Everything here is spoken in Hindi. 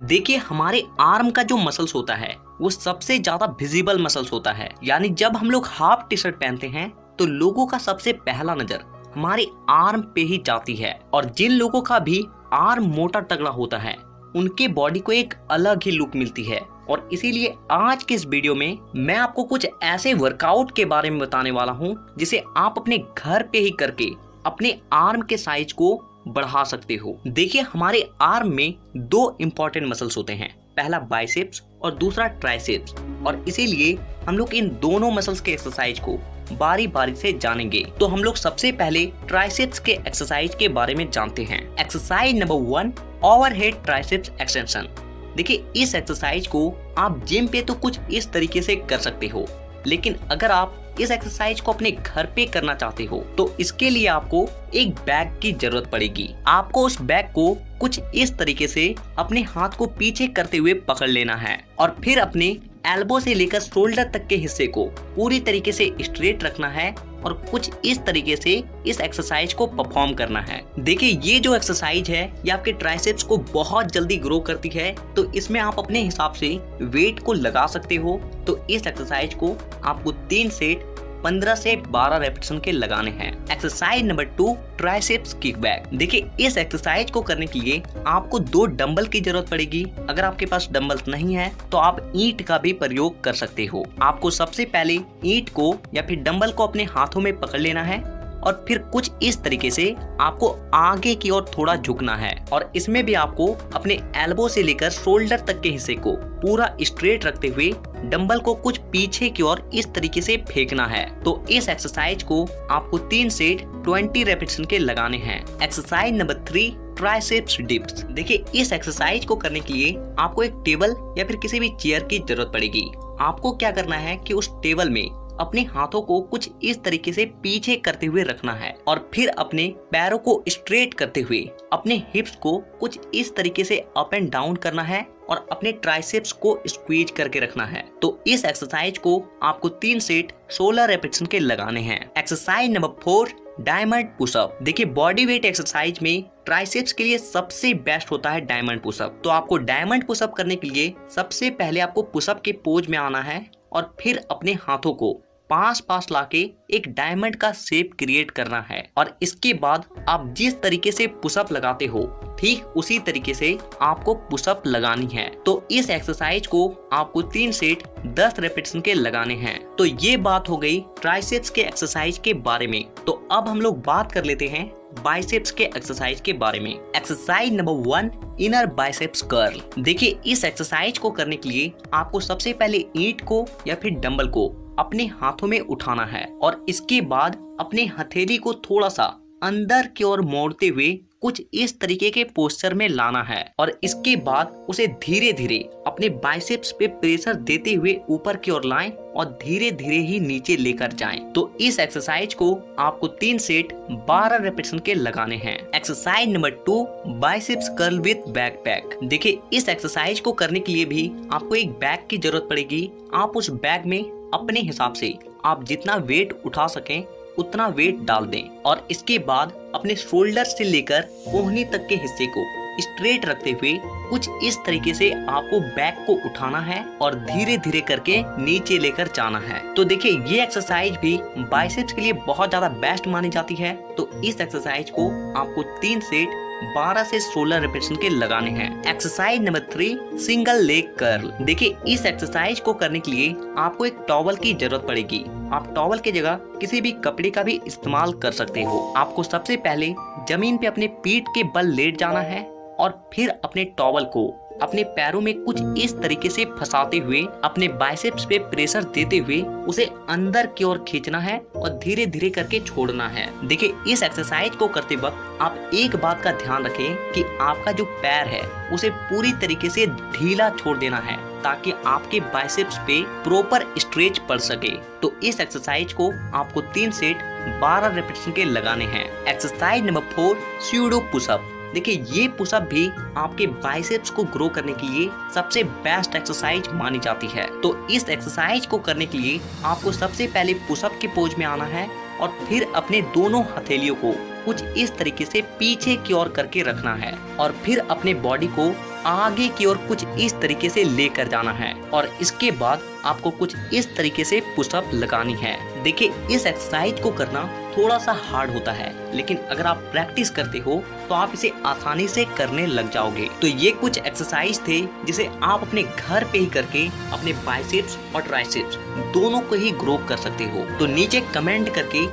देखिए हमारे आर्म का जो मसल्स होता है वो सबसे ज्यादा विजिबल मसल्स होता है। यानी जब हम लोग हाफ टी शर्ट पहनते हैं तो लोगों का सबसे पहला नजर हमारे आर्म पे ही जाती है। और जिन लोगों का भी आर्म मोटा तगड़ा होता है उनके बॉडी को एक अलग ही लुक मिलती है। और इसीलिए आज के इस वीडियो में मैं आपको कुछ ऐसे वर्कआउट के बारे में बताने वाला हूँ जिसे आप अपने घर पे ही करके अपने आर्म के साइज को बढ़ा सकते हो। देखिए हमारे आर्म में दो इम्पोर्टेंट मसल्स होते हैं, पहला बाइसेप्स और दूसरा ट्राइसेप्स। और इसीलिए हम लोग इन दोनों मसल्स के एक्सरसाइज को बारी बारी से जानेंगे। तो हम लोग सबसे पहले ट्राइसेप्स के एक्सरसाइज के बारे में जानते हैं। Exercise number 1, overhead triceps extension. देखिए इस एक्सरसाइज को आप जिम पे तो कुछ इस तरीके से कर सकते हो, लेकिन अगर आप इस एक्सरसाइज को अपने घर पे करना चाहते हो तो इसके लिए आपको एक बैग की जरूरत पड़ेगी। आपको उस बैग को कुछ इस तरीके से अपने हाथ को पीछे करते हुए पकड़ लेना है और फिर अपने एल्बो से लेकर शोल्डर तक के हिस्से को पूरी तरीके से स्ट्रेट रखना है और कुछ इस तरीके से इस एक्सरसाइज को परफॉर्म करना है। देखिए ये जो एक्सरसाइज है ये आपके ट्राइसेप्स को बहुत जल्दी ग्रो करती है, तो इसमें आप अपने हिसाब से वेट को लगा सकते हो। तो इस एक्सरसाइज को आपको 3 सेट 15 से 12 रेपिटेशन के लगाने हैं। Exercise number 2, triceps kick back. देखिए इस एक्सरसाइज को करने के लिए आपको 2 डंबल की जरूरत पड़ेगी। अगर आपके पास डंबल्स नहीं है तो आप ईंट का भी प्रयोग कर सकते हो। आपको सबसे पहले ईंट को या फिर डंबल को अपने हाथों में पकड़ लेना है और फिर कुछ इस तरीके से आपको आगे की ओर थोड़ा झुकना है और इसमें भी आपको अपने एल्बो से लेकर शोल्डर तक के हिस्से को पूरा स्ट्रेट रखते हुए डंबल को कुछ पीछे की ओर इस तरीके से फेंकना है। तो इस एक्सरसाइज को आपको 3 सेट 20 रेपिटेशन के लगाने हैं। Exercise number 3, triceps dips. देखिए इस एक्सरसाइज को करने के लिए आपको एक टेबल या फिर किसी भी चेयर की जरूरत पड़ेगी। आपको क्या करना है कि उस टेबल में अपने हाथों को कुछ इस तरीके से पीछे करते हुए रखना है और फिर अपने पैरों को स्ट्रेट करते हुए अपने हिप्स को कुछ इस तरीके से अप एंड डाउन करना है और अपने ट्राइसेप्स को स्क्वीज करके रखना है। तो इस एक्सरसाइज को आपको 3 सेट 16 रेपिटेशन के लगाने हैं। Exercise number 4, diamond pushup. देखिए बॉडी वेट एक्सरसाइज में ट्राइसेप्स के लिए सबसे बेस्ट होता है डायमंड पुशअप। तो आपको डायमंड पुशअप करने के लिए सबसे पहले आपको पुशअप के पोज में आना है और फिर अपने हाथों को पास लाके एक डायमंड का शेप क्रिएट करना है। और इसके बाद आप जिस तरीके से पुशअप लगाते हो ठीक उसी तरीके से आपको पुशअप लगानी है। तो इस एक्सरसाइज को आपको 3 सेट 10 रेपिटेशन के लगाने हैं। तो ये बात हो गई ट्राइसेप्स के एक्सरसाइज के बारे में। तो अब हम लोग बात कर लेते हैं बाइसेप्स के एक्सरसाइज के बारे में। Exercise number 1, inner biceps curl. देखिए इस एक्सरसाइज को करने के लिए आपको सबसे पहले ईंट को या फिर डंबल को अपने हाथों में उठाना है और इसके बाद अपने हथेली को थोड़ा सा अंदर की ओर मोड़ते हुए कुछ इस तरीके के पोस्चर में लाना है और इसके बाद उसे धीरे धीरे अपने बाइसेप्स पे प्रेशर देते हुए ऊपर की ओर लाएं और धीरे धीरे ही नीचे लेकर जाएं। तो इस एक्सरसाइज को आपको 3 सेट 12 रेपिटेशन के लगाने हैं। Exercise number 2, biceps curl with backpack. देखिए इस एक्सरसाइज को करने के लिए भी आपको एक बैग की जरूरत पड़ेगी। आप उस बैग में अपने हिसाब से आप जितना वेट उठा सकें उतना वेट डाल दें और इसके बाद अपने शोल्डर से लेकर कोहनी तक के हिस्से को स्ट्रेट रखते हुए कुछ इस तरीके से आपको बैक को उठाना है और धीरे धीरे करके नीचे लेकर जाना है। तो देखिए ये एक्सरसाइज भी बाइसेप्स के लिए बहुत ज्यादा बेस्ट मानी जाती है। तो इस एक्सरसाइज को आपको 3 सेट 12 से 16 रेपिटेशन के लगाने हैं। Exercise number 3, single leg curl. देखिए इस एक्सरसाइज को करने के लिए आपको एक टॉवल की जरूरत पड़ेगी। आप टॉवल की जगह किसी भी कपड़े का भी इस्तेमाल कर सकते हो। आपको सबसे पहले जमीन पे अपने पीठ के बल लेट जाना है और फिर अपने टॉवल को अपने पैरों में कुछ इस तरीके से फंसाते हुए अपने बाइसेप्स पे प्रेशर देते हुए उसे अंदर की ओर खींचना है और धीरे धीरे करके छोड़ना है। देखिए इस एक्सरसाइज को करते वक्त आप एक बात का ध्यान रखें कि आपका जो पैर है उसे पूरी तरीके से ढीला छोड़ देना है ताकि आपके बाइसेप्स पे प्रॉपर स्ट्रेच पड़ सके। तो इस एक्सरसाइज को आपको 3 सेट 12 रेपिटेशन के लगाने हैं। Exercise number 4, pseudo pushup. देखिए ये पुशअप भी आपके बाइसेप्स को ग्रो करने के लिए सबसे बेस्ट एक्सरसाइज मानी जाती है। तो इस एक्सरसाइज को करने के लिए आपको सबसे पहले पुशअप के पोज में आना है और फिर अपने दोनों हथेलियों को कुछ इस तरीके से पीछे की ओर करके रखना है और फिर अपने बॉडी को आगे की ओर कुछ इस तरीके से लेकर जाना है और इसके बाद आपको कुछ इस तरीके से पुशअप लगानी है। देखिए इस एक्सरसाइज को करना थोड़ा सा हार्ड होता है, लेकिन अगर आप प्रैक्टिस करते हो तो आप इसे आसानी से करने लग जाओगे। तो ये कुछ एक्सरसाइज थे जिसे आप अपने घर पे ही करके अपने बाइसेप्स और ट्राइसेप्स दोनों को ही ग्रो कर सकते हो। तो नीचे कमेंट करके